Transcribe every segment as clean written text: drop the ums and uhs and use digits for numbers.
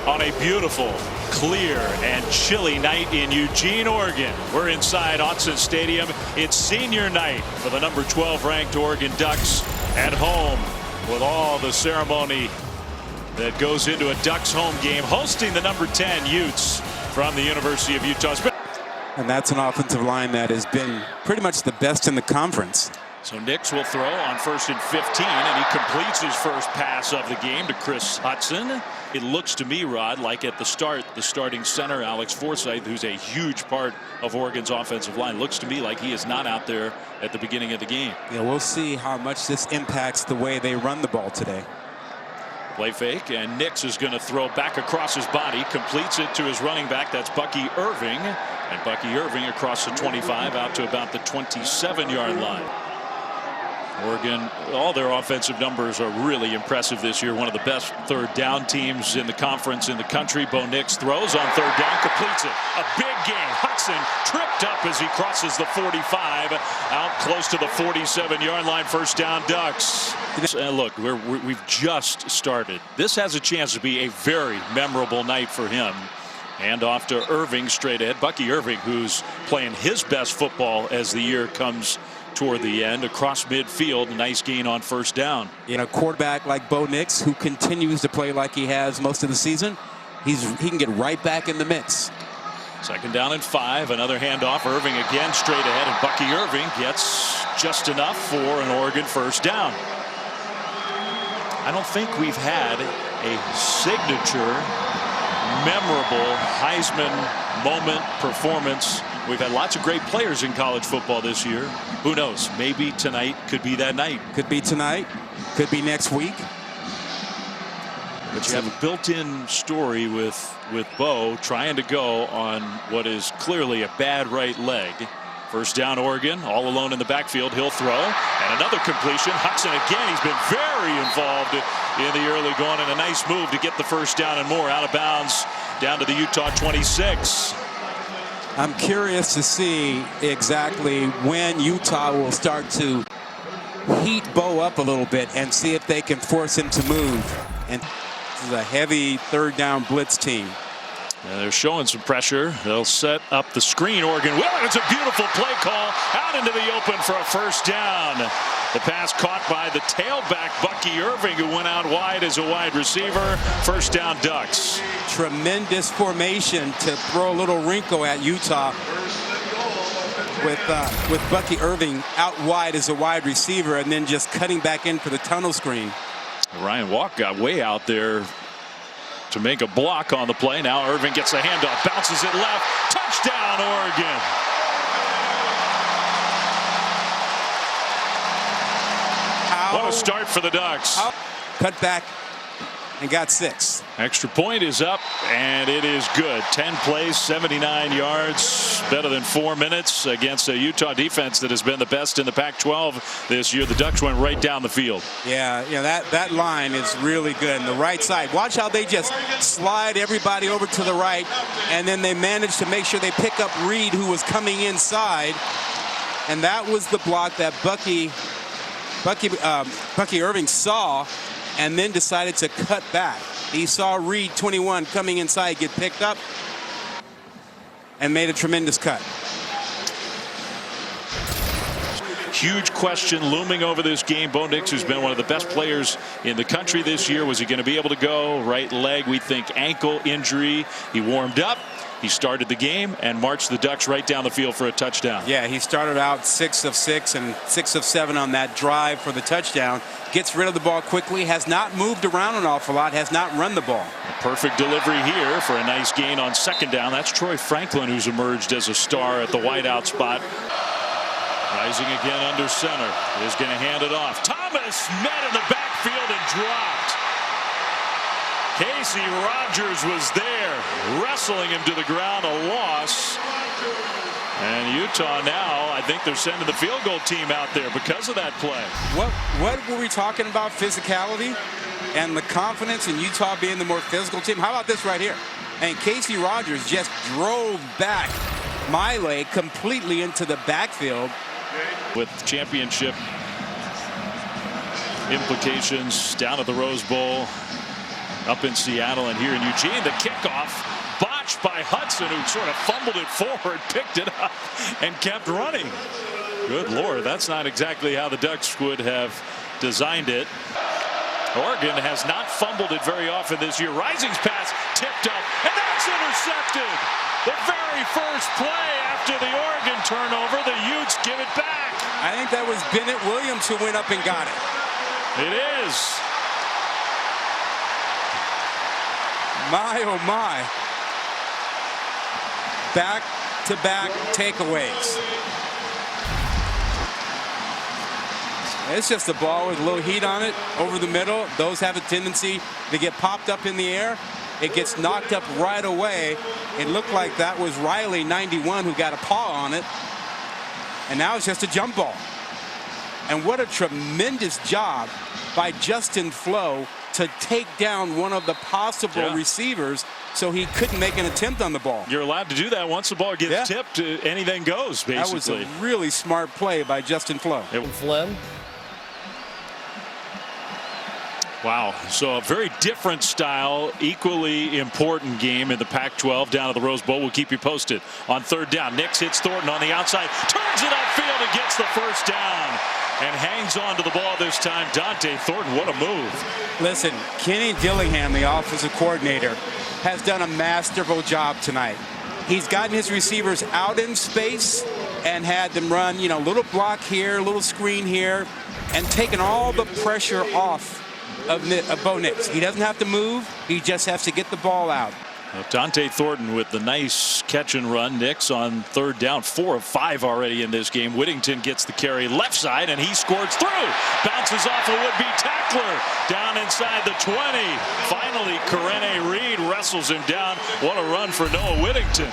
on a beautiful, clear, and chilly night in Eugene, Oregon. We're inside Autzen Stadium. It's senior night for the number 12 ranked Oregon Ducks at home, with all the ceremony that goes into a Ducks home game, hosting the number 10 Utes from the University of Utah. And that's an offensive line that has been pretty much the best in the conference. So Nix will throw on 1st and 15, and he completes his first pass of the game to Chris Hudson. It looks to me, Rod, like at the start, the starting center, Alex Forsythe, who's a huge part of Oregon's offensive line, looks to me like he is not out there at the beginning of the game. Yeah, we'll see how much this impacts the way they run the ball today. Play fake, and Nix is going to throw back across his body, completes it to his running back. That's Bucky Irving, and Bucky Irving across the 25 out to about the 27-yard line. Oregon, all their offensive numbers are really impressive this year. One of the best third down teams in the conference in the country. Bo Nix throws on 3rd down, completes it. A big game. Hudson tripped up as he crosses the 45, out close to the 47-yard line. 1st down, Ducks. Look, we've just started. This has a chance to be a very memorable night for him. And off to Irving straight ahead. Bucky Irving, who's playing his best football as the year comes toward the end, across midfield. A nice gain on 1st down. You know, a quarterback like Bo Nix, who continues to play like he has most of the season, he can get right back in the mix. 2nd down and 5. Another handoff. Irving again straight ahead, and Bucky Irving gets just enough for an Oregon 1st down. I don't think we've had a signature, memorable Heisman moment performance. We've had lots of great players in college football this year. Who knows? Maybe tonight could be that night. Could be tonight. Could be next week. But you have a built-in story with Bo trying to go on what is clearly a bad right leg. 1st down, Oregon, all alone in the backfield. He'll throw, and another completion. Hudson again. He's been very involved in the early going, and a nice move to get the 1st down and more. Out of bounds down to the Utah 26. I'm curious to see exactly when Utah will start to heat Bo up a little bit and see if they can force him to move. And this is a heavy 3rd down blitz team. And they're showing some pressure. They'll set up the screen. Oregon will. It's a beautiful play call out into the open for a 1st down. The pass caught by the tailback, Bucky Irving, who went out wide as a wide receiver. 1st down, Ducks. Tremendous formation to throw a little wrinkle at Utah with Bucky Irving out wide as a wide receiver and then just cutting back in for the tunnel screen. Ryan Walk got way out there to make a block on the play. Now Irving gets a handoff, bounces it left. Touchdown, Oregon. What a start for the Ducks. Cut back and got 6. Extra point is up, and it is good. 10 plays, 79 yards, better than 4 minutes against a Utah defense that has been the best in the Pac-12 this year. The Ducks went right down the field. Yeah, that line is really good. And the right side, watch how they just slide everybody over to the right, and then they managed to make sure they pick up Reed, who was coming inside. And that was the block that Bucky Irving saw and then decided to cut back. He saw Reed, 21, coming inside, get picked up and made a tremendous cut. Huge question looming over this game. Bo Nix, who's been one of the best players in the country this year, was he going to be able to go? Right leg, we think ankle injury. He warmed up. He started the game and marched the Ducks right down the field for a touchdown. Yeah, he started out 6 of 6 and 6 of 7 on that drive for the touchdown. Gets rid of the ball quickly, has not moved around an awful lot, has not run the ball. A perfect delivery here for a nice gain on 2nd down. That's Troy Franklin, who's emerged as a star at the wideout spot. Rising again under center. Is going to hand it off. Thomas met in the backfield and dropped. Casey Rogers was there, wrestling him to the ground, a loss. And Utah now, I think they're sending the field goal team out there because of that play. What were we talking about? Physicality and the confidence in Utah being the more physical team. How about this right here? And Casey Rogers just drove back Miley completely into the backfield. With championship implications down at the Rose Bowl. up in Seattle and here in Eugene. The kickoff botched by Hudson, who sort of fumbled it forward, picked it up, and kept running. Good Lord, that's not exactly how the Ducks would have designed it. Oregon has not fumbled it very often this year. Rising's pass tipped up, and that's intercepted. The very first play after the Oregon turnover, the Utes give it back. I think that was Bennett Williams who went up and got it. It is. My, oh my. Back-to-back takeaways. It's just a ball with a little heat on it over the middle. Those have a tendency to get popped up in the air. It gets knocked up right away. It looked like that was Riley, 91, who got a paw on it. And now it's just a jump ball. And what a tremendous job by Justin Flo to take down one of the possible receivers so he couldn't make an attempt on the ball. You're allowed to do that once the ball gets tipped. Anything goes, basically. That was a really smart play by Justin Flo. Flynn. Wow. So a very different style, equally important game in the Pac-12 down at the Rose Bowl. We'll keep you posted on third down. Nix hits Thornton on the outside, turns it upfield and gets the first down and hangs on to the ball this time. Dante Thornton, what a move. Listen, Kenny Dillingham, the offensive coordinator, has done a masterful job tonight. He's gotten his receivers out in space and had them run, you know, little block here, little screen here, and taken all the pressure off of Bo Nix. He doesn't have to move. He just has to get the ball out. Dante Thornton with the nice catch and run. Nix on third down, 4 of 5 already in this game. Whittington gets the carry left side, and he scores through. Bounces off a would-be tackler down inside the 20. Finally, Karene Reed wrestles him down. What a run for Noah Whittington.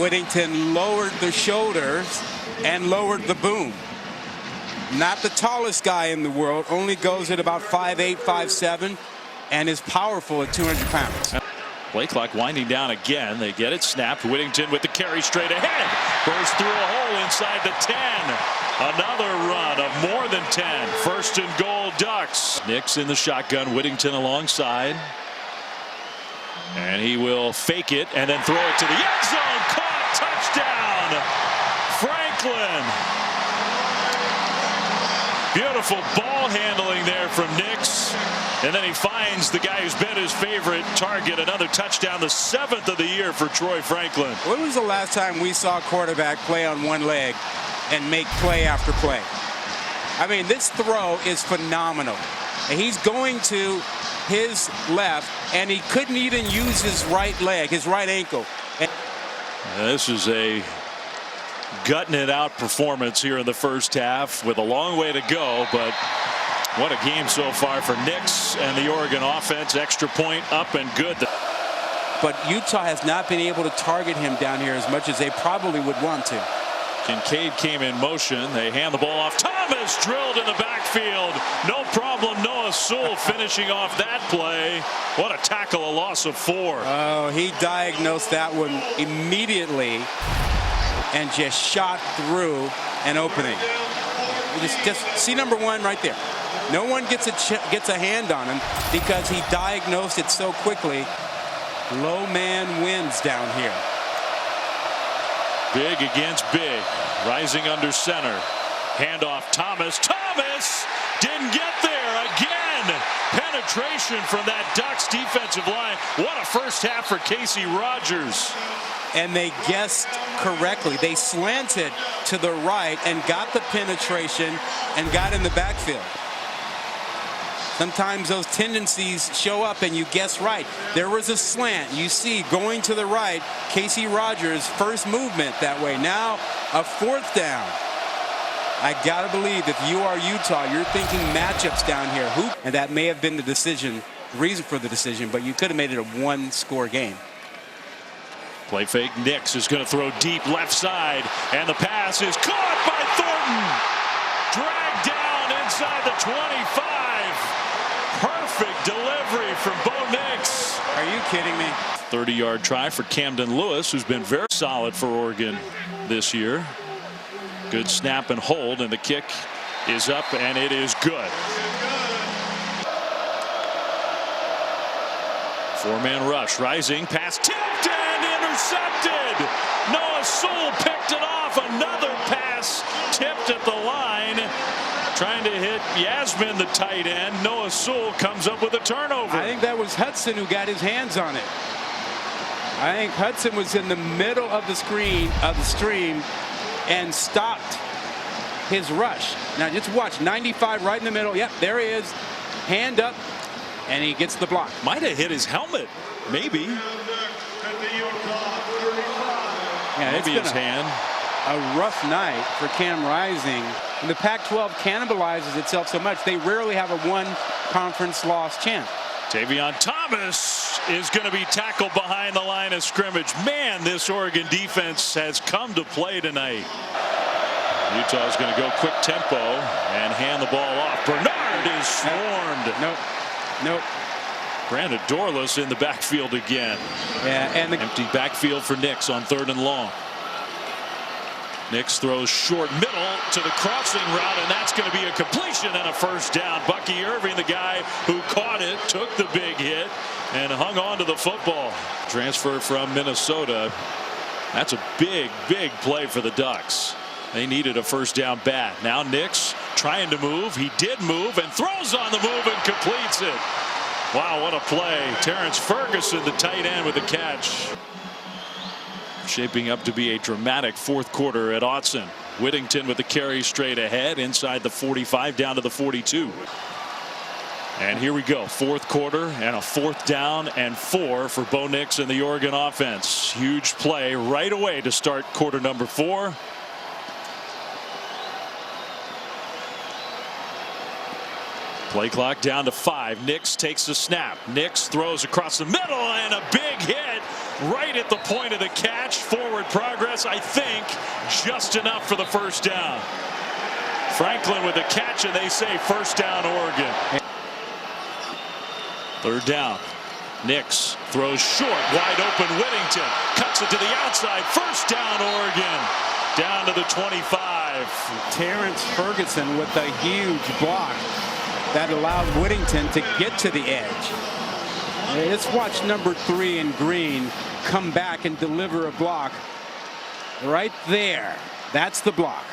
Whittington lowered the shoulders and lowered the boom. Not the tallest guy in the world, only goes at about 5'8", 5'7", and is powerful at 200 pounds. Play clock winding down again. They get it snapped. Whittington with the carry straight ahead. Bursts through a hole inside the 10. Another run of more than 10. First and goal, Ducks. Nix in the shotgun. Whittington alongside. And he will fake it and then throw it to the end zone. Caught. Touchdown. Franklin. Beautiful ball handling there from Nix. And then he finds the guy who's been his favorite target. Another touchdown, the 7th of the year for Troy Franklin. When was the last time we saw a quarterback play on one leg and make play after play? I mean, this throw is phenomenal. And he's going to his left, and he couldn't even use his right leg, his right ankle. And this is a gutting it out performance here in the first half with a long way to go, but what a game so far for Nix and the Oregon offense. Extra point up and good. But Utah has not been able to target him down here as much as they probably would want to. Kincaid came in motion. They hand the ball off. Thomas drilled in the backfield. No problem. Noah Sewell finishing off that play. What a tackle, a loss of 4. Oh, he diagnosed that one immediately and just shot through an opening. Just see number 1 right there. No one gets a hand on him because he diagnosed it so quickly. Low man wins down here. Big against big. Rising under center. Handoff Thomas. Thomas didn't get there again. Penetration from that Ducks defensive line. What a first half for Casey Rogers. And they guessed correctly. They slanted to the right and got the penetration and got in the backfield. Sometimes those tendencies show up and you guess right. There was a slant. You see going to the right, Casey Rogers' first movement that way. Now a 4th down. I got to believe if you are Utah, you're thinking matchups down here. And that may have been the decision, the reason for the decision, but you could have made it a 1-score game. Play fake. Nix is going to throw deep left side, and the pass is caught by Thornton. Dragged down inside the 25. Perfect delivery from Bo Nix. Are you kidding me? 30-yard try for Camden Lewis, who's been very solid for Oregon this year. Good snap and hold, and the kick is up, and it is good. Four-man rush. Rising. Pass tipped and intercepted. Noah Sewell picked it off. Another pass tipped at the line. Trying to hit Yasmin, the tight end. Noah Sewell comes up with a turnover. I think that was Hudson who got his hands on it. I think Hudson was in the middle of the stream and stopped his rush. Now just watch, 95 right in the middle. Yep, there he is. Hand up, and he gets the block. Might have hit his helmet, maybe. Yeah, maybe his hand. A rough night for Cam Rising. And the Pac-12 cannibalizes itself so much, they rarely have a one-conference loss champ. Tavion Thomas is going to be tackled behind the line of scrimmage. Man, this Oregon defense has come to play tonight. Utah is going to go quick tempo and hand the ball off. Bernard is swarmed. Nope. Brandon Dorless in the backfield again. Yeah, and the empty backfield for Nix on 3rd and long. Nix throws short middle to the crossing route, and that's going to be a completion and a first down. Bucky Irving, the guy who caught it, took the big hit and hung on to the football. Transfer from Minnesota. That's a big play for the Ducks. They needed a first down bad. Now Nix trying to move. He did move and throws on the move and completes it. Wow, what a play. Terrence Ferguson, the tight end, with the catch. Shaping up to be a dramatic 4th quarter at Autzen. Whittington with the carry straight ahead inside the 45 down to the 42. And here we go, 4th quarter and a 4th down and 4 for Bo Nix and the Oregon offense. Huge play right away to start quarter number 4. Play clock down to 5. Nix takes the snap. Nix throws across the middle and a big hit right at the point of the catch. Forward progress, I think, just enough for the first down. Franklin with the catch, and they say first down Oregon. 3rd down. Nix throws short, wide open. Whittington cuts it to the outside. First down Oregon. Down to the 25. Terrence Ferguson with a huge block that allowed Whittington to get to the edge. Let's watch number 3 in green come back and deliver a block right there. That's the block.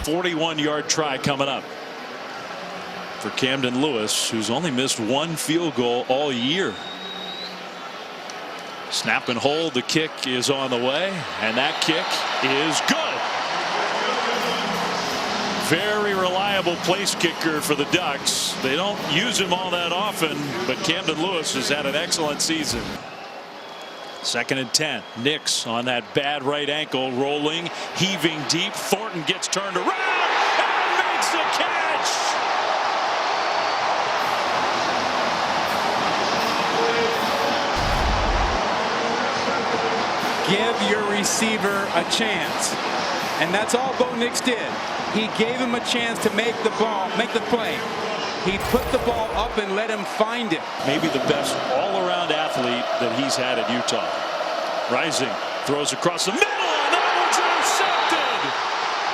41-yard try coming up for Camden Lewis, who's only missed 1 field goal all year. Snap and hold. The kick is on the way, and that kick is good. Very reliable place kicker for the Ducks. They don't use him all that often, but Camden Lewis has had an excellent season. 2nd and 10. Nix on that bad right ankle, rolling, heaving deep. Thornton gets turned around and makes the catch. Give your receiver a chance. And that's all Bo Nix did. He gave him a chance to make the play. He put the ball up and let him find it. Maybe the best all-around athlete that he's had at Utah. Rising, throws across the middle, and that one's intercepted.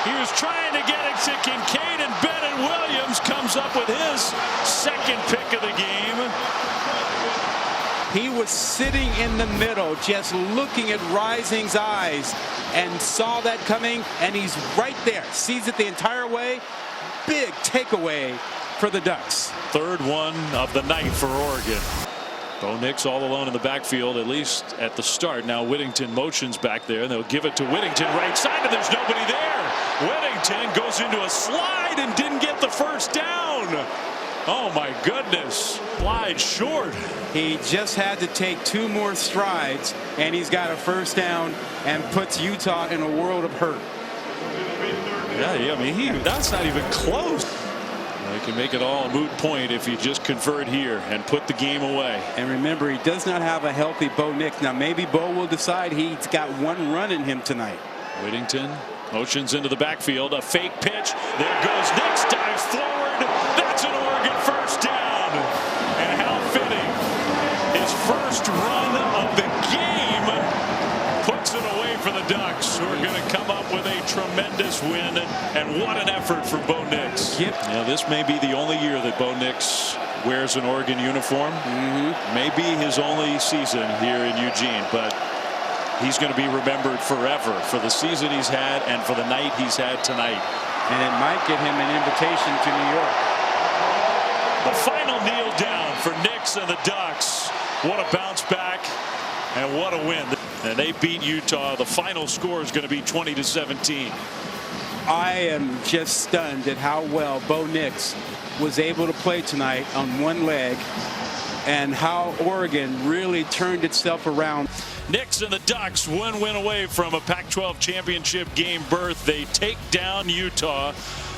He was trying to get it to Kincaid, and Bennett Williams comes up with his 2nd pick of the game. He was sitting in the middle, just looking at Rising's eyes, and saw that coming, and he's right there. Sees it the entire way. Big takeaway for the Ducks. 3rd one of the night for Oregon. Bo Nix all alone in the backfield, at least at the start. Now Whittington motions back there, and they'll give it to Whittington right side, and there's nobody there. Whittington goes into a slide and didn't get the first down. Oh my goodness. Slide short. He just had to take 2 more strides, and he's got a first down and puts Utah in a world of hurt. Yeah, I mean, that's not even close. They can make it all a moot point if you just convert here and put the game away. And remember, he does not have a healthy Bo Nix. Now maybe Bo will decide he's got 1 run in him tonight. Whittington motions into the backfield, a fake pitch. There goes Nix, dives forward. That's an Oregon first down. And how fitting. His first run of the game puts it away for the Ducks, who are going to come up with a tremendous win. And what an effort for Bo Nix. Yep. Now, this may be the only year that Bo Nix wears an Oregon uniform. Maybe his only season here in Eugene, but he's going to be remembered forever for the season he's had and for the night he's had tonight. And it might get him an invitation to New York. The final kneel down for Nix and the Ducks. What a bounce back and what a win. And they beat Utah. The final score is going to be 20-17. I am just stunned at how well Bo Nix was able to play tonight on one leg and how Oregon really turned itself around. Nix and the Ducks, one win away from a Pac-12 championship game berth. They take down Utah.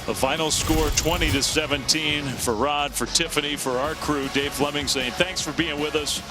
The final score 20-17. For Rod, for Tiffany, for our crew, Dave Fleming saying thanks for being with us.